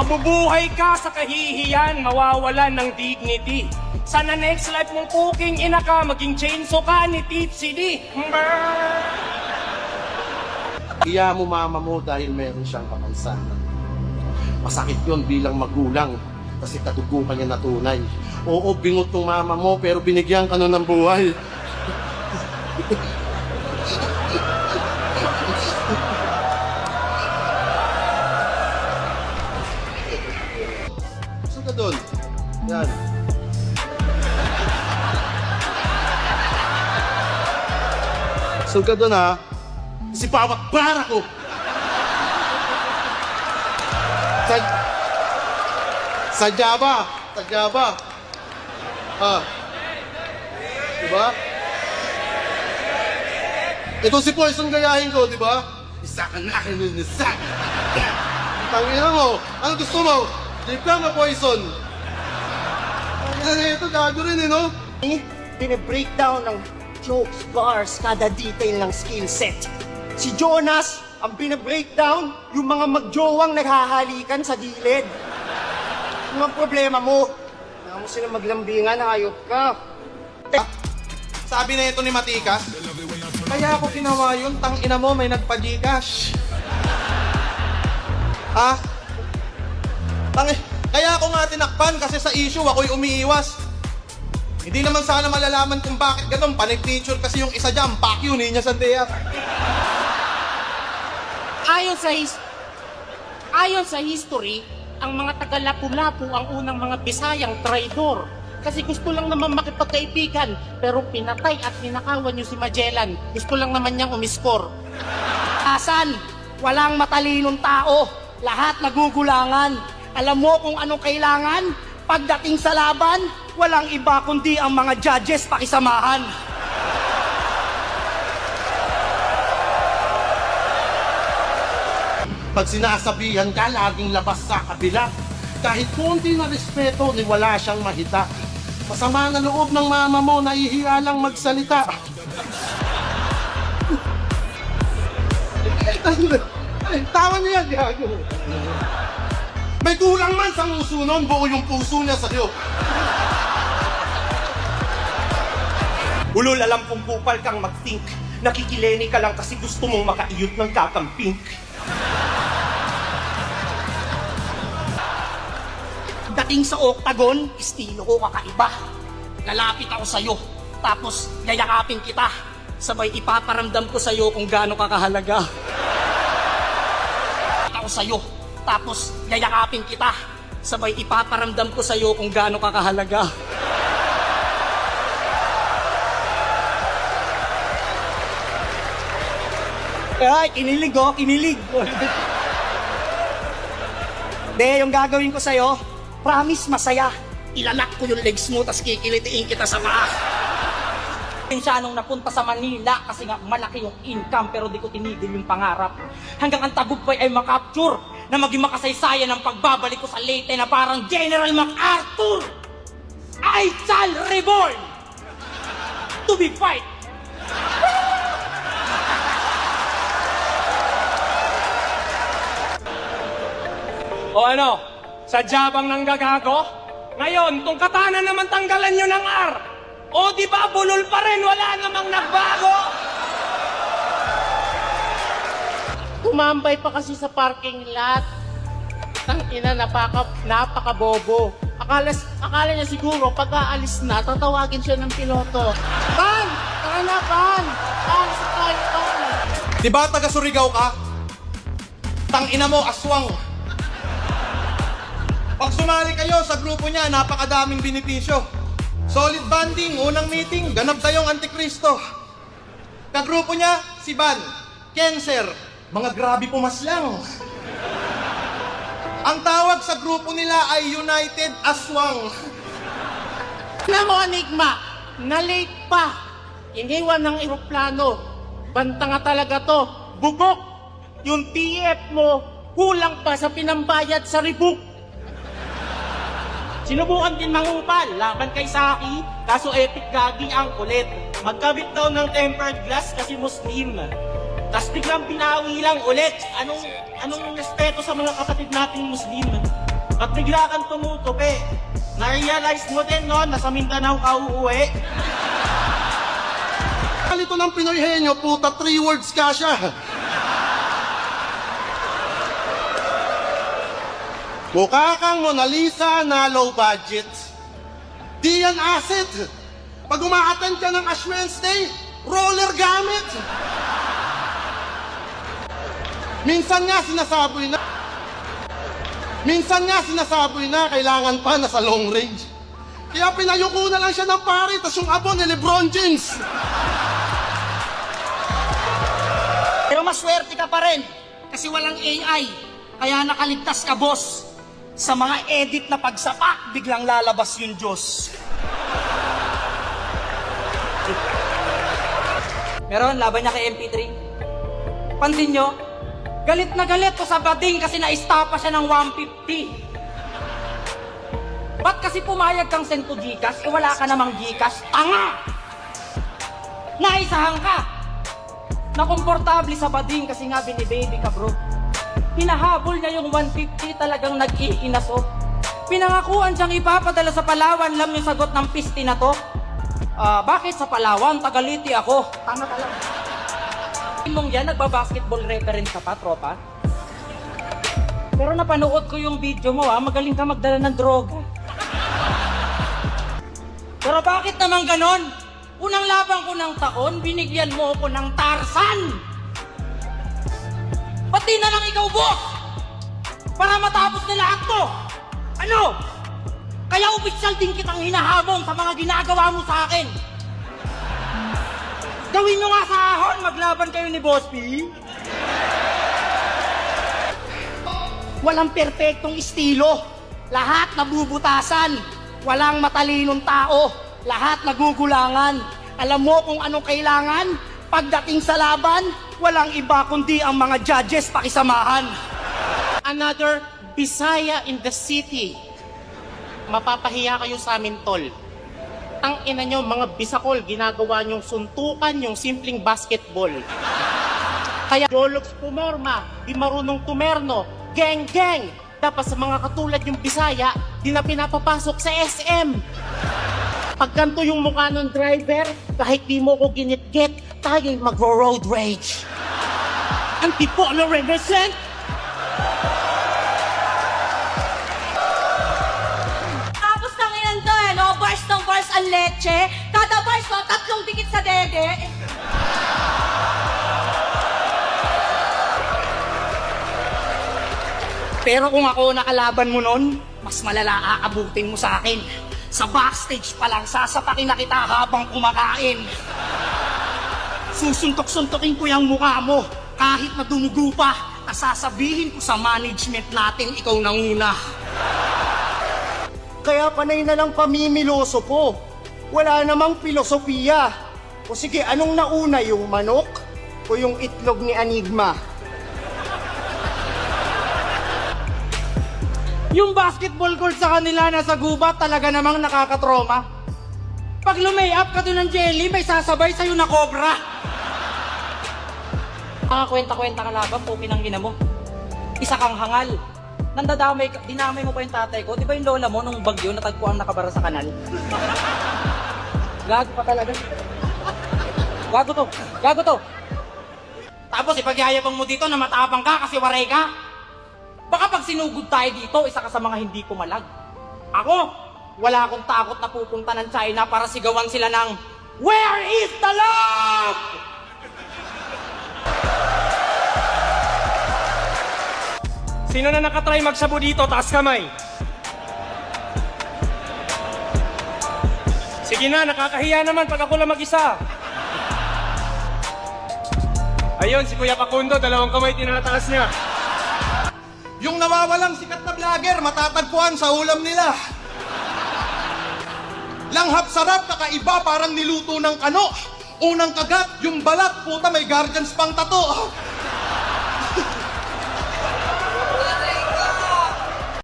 Mabubuhay ka sa kahihiyan, mawawalan ng dignity. Sana next life mong cooking ina ka, maging chainsaw ka ni Tipsy D. Iya mo mama mo dahil meron siyang kapansanan. Masakit yun bilang magulang kasi kadugo ka niya na tunay. Oo, bingot ng mama mo pero binigyan ka nun ng buhay. Saan ka doon? Yan. Saan ka doon ha? Si bawat bara ko! Sadya ba? Sadya ba? Ha? Diba? Ito si Poison gayahin ko, diba? Isa ka na akin nun, isa! Tangina mo! Ano gusto mo? Jeep ka na Poison! Ito, gago rin eh, no? Bine-breakdown ng jokes, bars, kada detail ng skill set. Si Jonas, ang bine-breakdown, yung mga magjowang naghahalikan sa gilid. Ano ang problema mo? Kaya mo sila maglambingan, hayop ka. Sabi na ito ni Matikas, kaya ako ginawa yun, tangina mo, may nagpa-Gcash. Ha? Kaya ako nga tinakpan kasi sa issue ako'y umiiwas. Hindi naman sana malalaman kung bakit ganun. Panig-picture kasi yung isa dyan, pack yun, niya sa deya. Ayon sa history, ang mga taga-Lapu-Lapu ang unang mga Bisayang traidor. Kasi gusto lang naman makipagkaibigan, pero pinatay at ninakawan niyo si Magellan. Gusto lang naman niyang umiskor. Asan? Walang matalinong tao. Lahat nagugulangan. Alam mo kung anong kailangan? Pagdating sa laban, walang iba kundi ang mga judges pakisamahan. Pag sinasabihan ka, laging labas sa kabila. Kahit konti na respeto, ni wala siyang mahita. Masama na loob ng mama mo, nahihiya lang magsalita. Tawa niya, gago. May kulang man sa nguso nun, buo yung puso niya sa'yo. Ulol, alam kong kupal kang mag-think. Nakikileni ka lang kasi gusto mong makaiyot ng kakamping. Dating sa octagon, estilo ko kakaiba. Lalapit ako sa'yo, tapos yayakapin kita. Sabay ipaparamdam ko sa'yo kung gaano ka kahalaga. Ako sa'yo, tapos yayakapin kita. Sabay ipaparamdam ko sa'yo kung gaano ka kahalaga. Ay, kinilig oh, kinilig. De, yung gagawin ko sa'yo, promise masaya. Ilalak ko yung legs mo, tas kikilitiin kita sa paa. Siya nung napunta sa Manila kasi nga malaki yung income pero di ko tinigil yung pangarap. Hanggang ang tagumpay ay makapture na maging makasaysayan ang pagbabalik ko sa Leyte na parang General MacArthur. I shall reborn to be fight. O ano? Sadya bang nanggagago? Ngayon, tong katana naman tanggalan nyo ng R. O di ba bulol pa rin, wala namang nagbago. Tumambay pa kasi sa parking lot. Tangina, napaka-bobo. Akala niya siguro pag aalis na, tatawagin siya ng piloto. Ban! Tara na, Ban! Aalis na tayo, Ban! Di ba taga Surigao ka? Tangina mo, aswang. Pag sumali kayo sa grupo niya, napakadaming benepisyo. Solid bonding, unang meeting, ganap tayong Antikristo. Kagrupo niya, si Ban, Cancer, mga grabe pumaslang. Ang tawag sa grupo nila ay United Aswang. Alam mo, Enigma, na-late pa. Iniwan ng eroplano. Banta nga talaga to. Bugok. Yung TF mo, kulang pa sa pinambayad sa rebook. Sinubukan din mangupal, laban kay Saki, kaso epic gagi ang kulit. Magkabit daw ng tempered glass kasi Muslim. Tapos biglang pinawi lang ulit. Anong respeto sa mga kapatid nating Muslim? At bigla kang tumutupi. Na-realize mo din, no, na sa Mindanao ka uuwi. Kalito ng Pinoy henyo, puta, 3 words ka siya. Mukha kang Mona Lisa na low budget. Di yan asset. Pag umaattend ka ng Ash Wednesday, roller gamit. Minsan nga sinasaboy na kailangan pa na sa long range. Kaya pinayuko na lang siya ng pare, tas yung abo ni Lebron James. Pero maswerte ka pa rin kasi walang AI. Kaya nakaligtas ka, boss. Sa mga edit na pagsapak, biglang lalabas yung Diyos. Meron, laban niya kay MP3. Pansin nyo, galit na galit to sa bading kasi na-stapa siya ng 150. Ba't kasi pumayag kang send to Gcash? Eh wala ka namang Gcash. Tanga! Naisahan ka! Na komportable sa bading kasi nga binibaby ka, bro. Hinahabol niya yung 150, talagang nag-iinaso. Pinangakuan siyang ipapadala sa Palawan, lam yung sagot ng pisti na to. Bakit sa Palawan? Tagaliti ako. Tama talaga. Mong yan, nagbabasketball reference ka pa, tropa? Pero napanood ko yung video mo, magaling ka magdala ng droga. Pero bakit naman ganon? Unang labang ko ng taon, binigyan mo ako ng Tarzan! Pati na lang ikaw, boss! Para matapos na lahat to! Ano? Kaya opisyal din kitang hinahamon sa mga ginagawa mo sa akin! Gawin nyo nga sa ahon, maglaban kayo ni Boss P! Walang perpektong estilo. Lahat nabubutasan. Walang matalinong tao. Lahat nagugulangan. Alam mo kung anong kailangan? Pagdating sa laban, walang iba kundi ang mga judges pakisamahan. Another Bisaya in the city. Mapapahiya kayo sa amin, tol. Ang ina nyo, mga Bisakol, ginagawa nyong suntukan yung simpleng basketball. Kaya Jologs pumorma, di marunong tumerno, geng-geng. Dapat sa mga katulad yung Bisaya, di na pinapapasok sa SM. Pag ganito yung mukha ng driver, kahit di mo ko ginit-git, tayo'y mag-road rage. Antipolo represent! Tapos lang yan to no? Bars ng bars ang leche. Kada bars mo, 3 dikit sa dede. Pero kung ako nakalaban mo nun, mas malala aabutin mo sa akin. Sa backstage pa lang, sasapakin na kita habang kumakain. Susuntok-suntokin ko yung mukha mo. Kahit na dumugo pa, sasabihin ko sa management natin ikaw nanguna. Kaya panay na lang pamimiloso po. Wala namang filosofiya. O sige, anong nauna, yung manok o yung itlog ni Enigma? Yung basketball court sa kanila nasa gubat talaga namang nakakatroma. Pag lumay-up ka doon ng jelly, may sasabay sa'yo na cobra. Kwenta-kwenta ka laban, pukin ang ina mo. Isa kang hangal. Dinamay mo pa yung tatay ko. Di ba yung lola mo nung bagyo natagpuan nakabara sa kanal? Gago pa talaga. Gago to. Tapos ipagyayabang mo dito na matapang ka kasi waray ka. Baka pag sinugod tayo dito, isa ka sa mga hindi pumalag. Ako, wala akong takot na pupunta ng China para sigawan sila ng Where is the love? Sino na nakatry magsabu dito? Taas kamay. Sige na, nakakahiya naman pag ako lang mag-isa. Ayun, si Kuya Pakundo, 2 kamay tinataas niya. Yung nawawalang sikat na vlogger, matatagpuan sa ulam nila. Langhap sarap, kakaiba, parang niluto ng kano. Unang kagat, yung balat, puta may guardians pang tato.